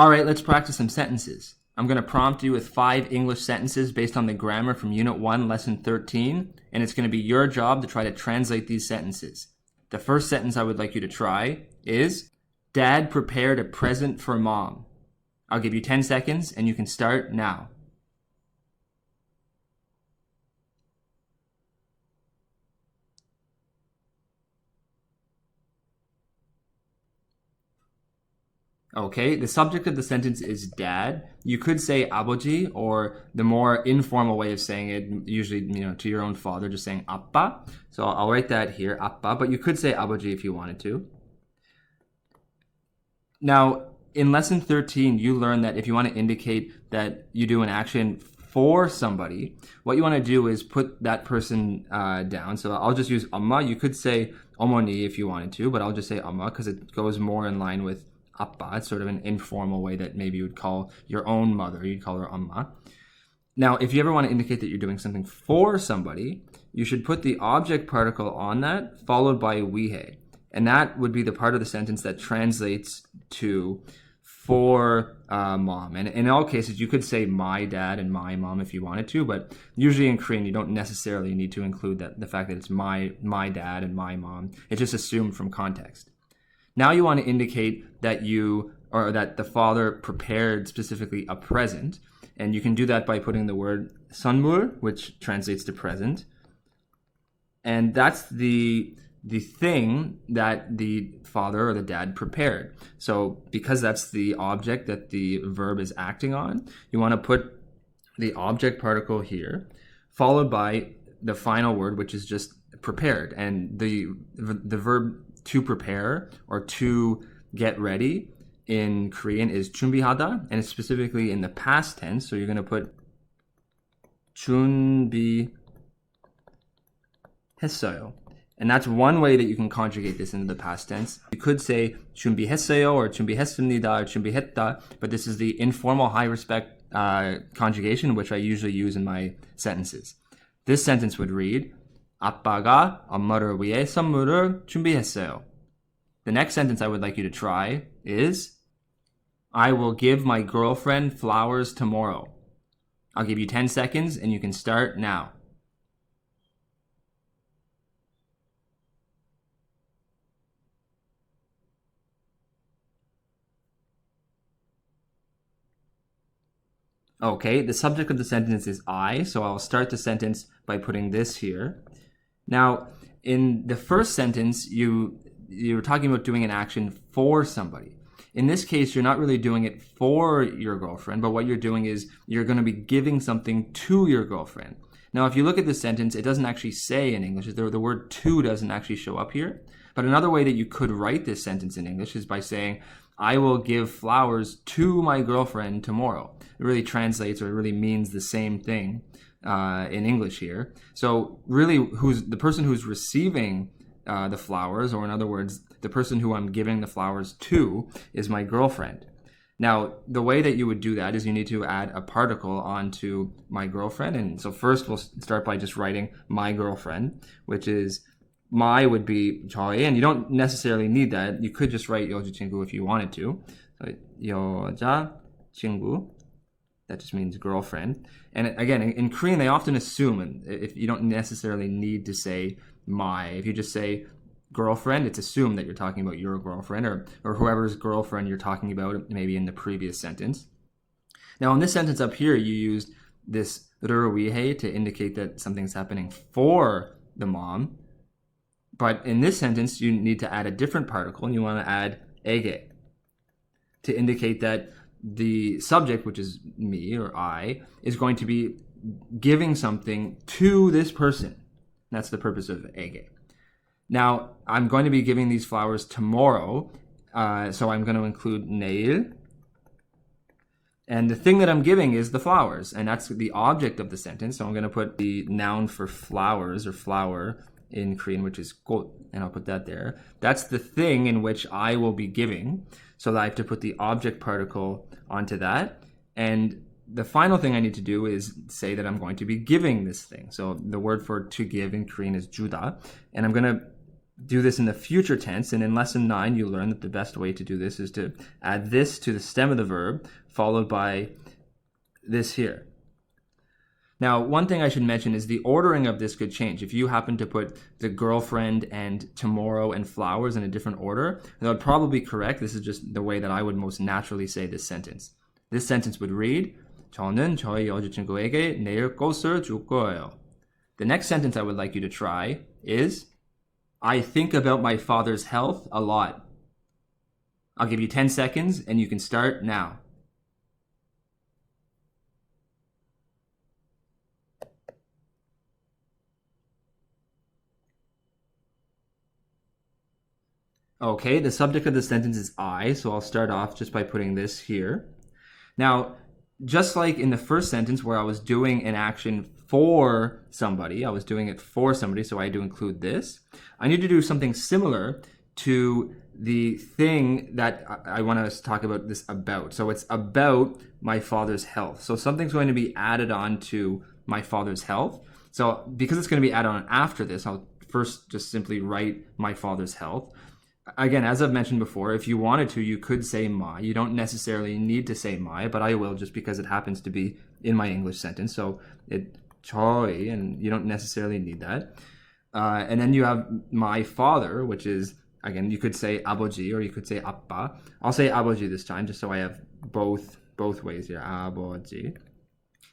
All right, let's practice some sentences. I'm going to prompt you with 5 English sentences based on the grammar from Unit 1, Lesson 13, and it's going to be your job to try to translate these sentences. The first sentence I would like you to try is, Dad prepared a present for Mom. I'll give you 10 seconds, and you can start now. Okay, the subject of the sentence is dad. You could say 아버지, or the more informal way of saying it, usually, to your own father, just saying 아빠. So I'll write that here, 아빠, but you could say 아버지 if you wanted to. Now, in lesson 13, you learned that if you want to indicate that you do an action for somebody, what you want to do is put that person down. So I'll just use 엄마. You could say 어머니 if you wanted to, but I'll just say 엄마 because it goes more in line with 아빠. It's sort of an informal way that maybe you would call your own mother. You'd call her 엄마. Now, if you ever want to indicate that you're doing something for somebody, you should put the object particle on that, followed by 위해. And that would be the part of the sentence that translates to for mom. And in all cases, you could say my dad and my mom if you wanted to, but usually in Korean, you don't necessarily need to include the fact that it's my dad and my mom. It's just assumed from context. Now you want to indicate that that the father prepared specifically a present, and you can do that by putting the word 선물, which translates to present, and that's the thing that the father or the dad prepared. So because that's the object that the verb is acting on, you want to put the object particle here, followed by the final word, which is just prepared, and the verb to prepare or to get ready in Korean is 준비하다, and it's specifically in the past tense. So you're going to put 준비했어요. And that's one way that you can conjugate this into the past tense. You could say 준비했어요 or 준비했습니다 or 준비했다, but this is the informal high respect conjugation, which I usually use in my sentences. This sentence would read, 아빠가 엄마를 위해 선물을 준비했어요. The next sentence I would like you to try is, I will give my girlfriend flowers tomorrow. I'll give you 10 seconds and you can start now. Okay, the subject of the sentence is I, so I'll start the sentence by putting this here. Now, in the first sentence, you're talking about doing an action for somebody. In this case, you're not really doing it for your girlfriend, but what you're doing is you're going to be giving something to your girlfriend. Now, if you look at this sentence, it doesn't actually say in English, the word to doesn't actually show up here. But another way that you could write this sentence in English is by saying, I will give flowers to my girlfriend tomorrow. It really translates, or it really means the same thing in English here. So really, the person who's receiving the flowers, or in other words, the person who I'm giving the flowers to, is my girlfriend. Now, the way that you would do that is you need to add a particle onto my girlfriend. And so first we'll start by just writing my girlfriend, which is my would be 저의, and you don't necessarily need that. You could just write 여자친구 if you wanted to. So 여자친구, that just means girlfriend. And again, in Korean, they often assume, and if you don't necessarily need to say my, if you just say girlfriend, it's assumed that you're talking about your girlfriend or whoever's girlfriend you're talking about, maybe in the previous sentence. Now, in this sentence up here, you used this 를 to indicate that something's happening for the mom. But in this sentence, you need to add a different particle, and you want to add 에게 to indicate that the subject, which is me or I, is going to be giving something to this person. That's the purpose of 에게. Now, I'm going to be giving these flowers tomorrow, so I'm going to include 내일. And the thing that I'm giving is the flowers, and that's the object of the sentence. So I'm going to put the noun for flowers or flower in Korean, which is 꽃, and I'll put that there. That's the thing in which I will be giving. So I have to put the object particle onto that. And the final thing I need to do is say that I'm going to be giving this thing. So the word for to give in Korean is 주다. And I'm going to do this in the future tense, and in lesson 9 you learn that the best way to do this is to add this to the stem of the verb followed by this here. Now, one thing I should mention is the ordering of this could change. If you happen to put the girlfriend and tomorrow and flowers in a different order, that would probably be correct. This is just the way that I would most naturally say this sentence. This sentence would read, 저는 저희 여자친구에게 내일 꽃을 줄 거예요. The next sentence I would like you to try is, I think about my father's health a lot. I'll give you 10 seconds and you can start now. Okay, the subject of the sentence is I, so I'll start off just by putting this here. Now, just like in the first sentence where I was doing an action for somebody, I was doing it for somebody, so I had to include this. I need to do something similar to the thing that I want to talk about this about. So it's about my father's health. So something's going to be added on to my father's health. So because it's going to be added on after this, I'll first just simply write my father's health. Again, as I've mentioned before, if you wanted to, you could say my. You don't necessarily need to say my, but I will just because it happens to be in my English sentence. So it 저희, and you don't necessarily need that. And then you have my father, which is, again, you could say 아버지 or you could say 아빠. I'll say 아버지 this time just so I have both ways here. 아버지.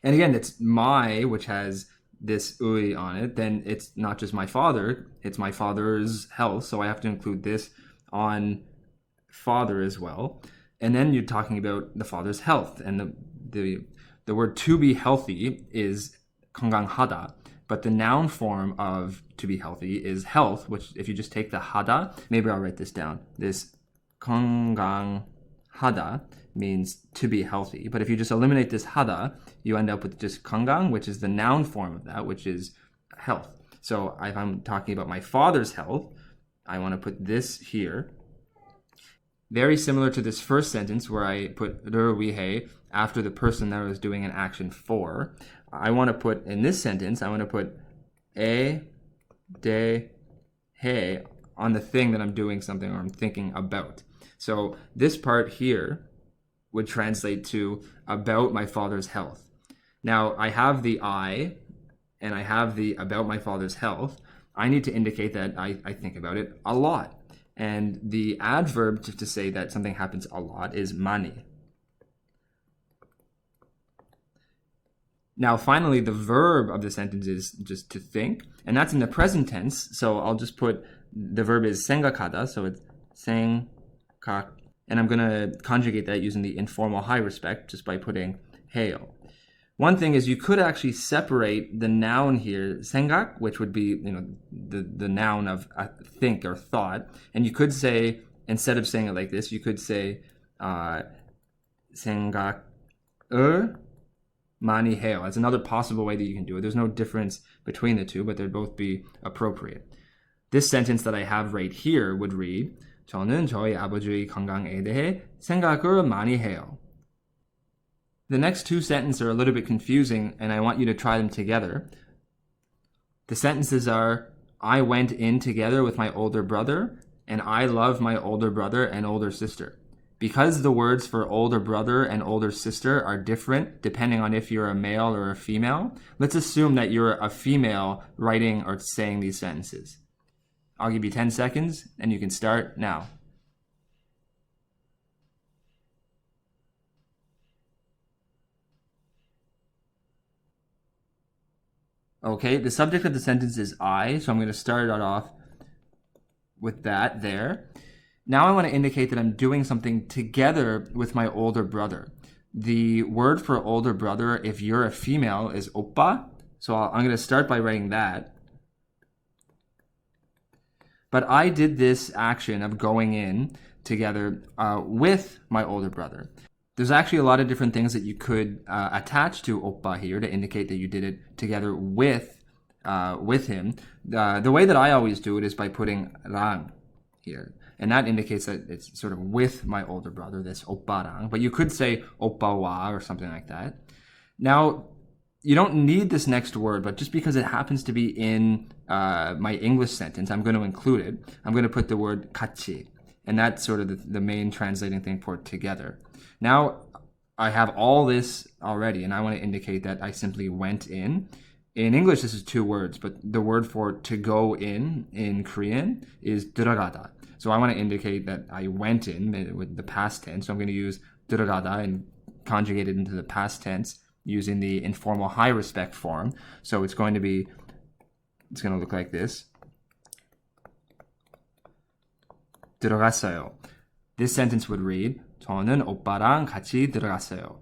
And again, it's my, which has this ui on it. Then it's not just my father, it's my father's health. So I have to include this on father as well. And then you're talking about the father's health. And the word to be healthy is 건강하다, but the noun form of to be healthy is health, which if you just take the 하다, maybe I'll write this down. This 건강하다 means to be healthy. But if you just eliminate this 하다, you end up with just 건강, which is the noun form of that, which is health. So if I'm talking about my father's health, I want to put this here. Very similar to this first sentence where I put 를 위해 after the person that I was doing an action for. I want to put, in this sentence, I want to put 에 대해 on the thing that I'm doing something or I'm thinking about. So this part here would translate to about my father's health. Now, I have the I and I have the about my father's health. I need to indicate that I think about it a lot. And the adverb to say that something happens a lot is 많이. Now, finally, the verb of the sentence is just to think, and that's in the present tense. So I'll just put the verb is 생각하다, so it's 생각, and I'm going to conjugate that using the informal high respect just by putting 해요. One thing is you could actually separate the noun here, 생각, which would be the noun of think or thought, and you could say, instead of saying it like this, you could say 생각을 많이 해요. That's another possible way that you can do it. There's no difference between the two, but they'd both be appropriate. This sentence that I have right here would read, 저는 저희 아버지의 건강에 대해 생각을 많이 해요. The next two sentences are a little bit confusing, and I want you to try them together. The sentences are, I went in together with my older brother, and I love my older brother and older sister. Because the words for older brother and older sister are different depending on if you're a male or a female, let's assume that you're a female writing or saying these sentences. I'll give you 10 seconds, and you can start now. Okay, the subject of the sentence is I, so I'm going to start it off with that there. Now I want to indicate that I'm doing something together with my older brother. The word for older brother, if you're a female, is 오빠. So I'm going to start by writing that. But I did this action of going in together with my older brother. There's actually a lot of different things that you could attach to 오빠 here to indicate that you did it together with him. The way that I always do it is by putting 랑 here. And that indicates that it's sort of with my older brother, this 오빠랑. But you could say 오빠와 or something like that. Now, you don't need this next word, but just because it happens to be in my English sentence, I'm going to include it. I'm going to put the word 같이. And that's sort of the main translating thing for together. Now, I have all this already, and I want to indicate that I simply went in. In English, this is 2 words, but the word for to go in Korean is 들어가다. So I want to indicate that I went in with the past tense. So I'm going to use 들어가다 and conjugate it into the past tense using the informal high respect form. So it's going to look like this. 들어갔어요. This sentence would read, 저는 오빠랑 같이 들어갔어요.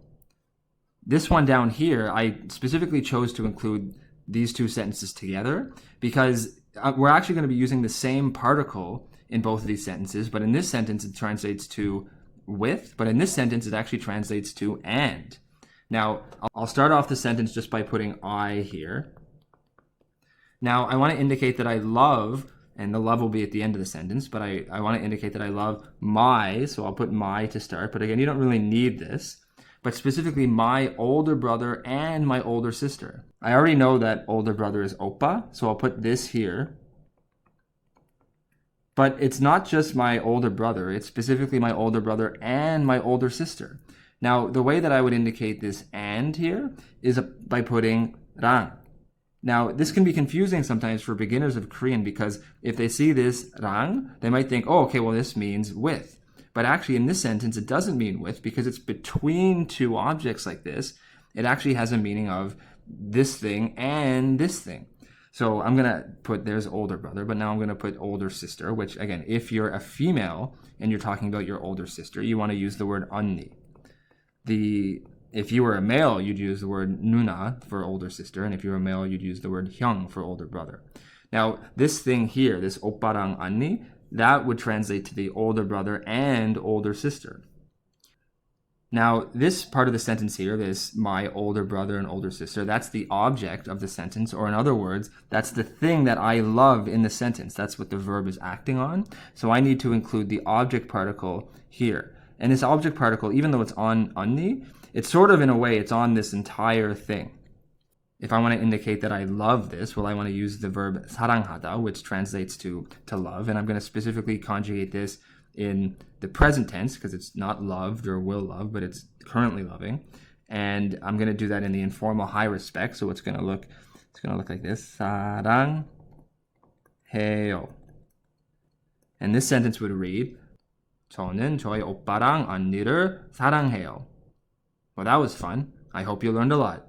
This one down here, I specifically chose to include these 2 sentences together because we're actually going to be using the same particle in both of these sentences, but in this sentence it translates to with, but in this sentence it actually translates to and. Now, I'll start off the sentence just by putting I here. Now, I want to indicate that I love, and the love will be at the end of the sentence, but I want to indicate that I love my, so I'll put my to start, but again, you don't really need this, but specifically my older brother and my older sister. I already know that older brother is oppa, so I'll put this here. But it's not just my older brother, it's specifically my older brother and my older sister. Now, the way that I would indicate this and here is by putting 랑. Now, this can be confusing sometimes for beginners of Korean because if they see this 랑, they might think, oh, okay, well, this means with. But actually, in this sentence, it doesn't mean with because it's between 2 objects like this. It actually has a meaning of this thing and this thing. So I'm going to put, there's older brother, but now I'm going to put older sister, which again, if you're a female and you're talking about your older sister, you want to use the word 언니. If you were a male, you'd use the word 누나 for older sister, and if you were a male, you'd use the word 형 for older brother. Now, this thing here, this 오빠랑 언니, that would translate to the older brother and older sister. Now, this part of the sentence here, this my older brother and older sister, that's the object of the sentence, or in other words, that's the thing that I love in the sentence. That's what the verb is acting on. So I need to include the object particle here. And this object particle, even though it's on 언니, it's sort of in a way, it's on this entire thing. If I want to indicate that I love this, well, I want to use the verb 사랑하다, which translates to love, and I'm going to specifically conjugate this in the present tense because it's not loved or will love, but it's currently loving. And I'm going to do that in the informal high respect, so it's going to look like this. 사랑해요. And this sentence would read, 저는 저희 오빠랑 언니를 사랑해요. Well, that was fun. I hope you learned a lot.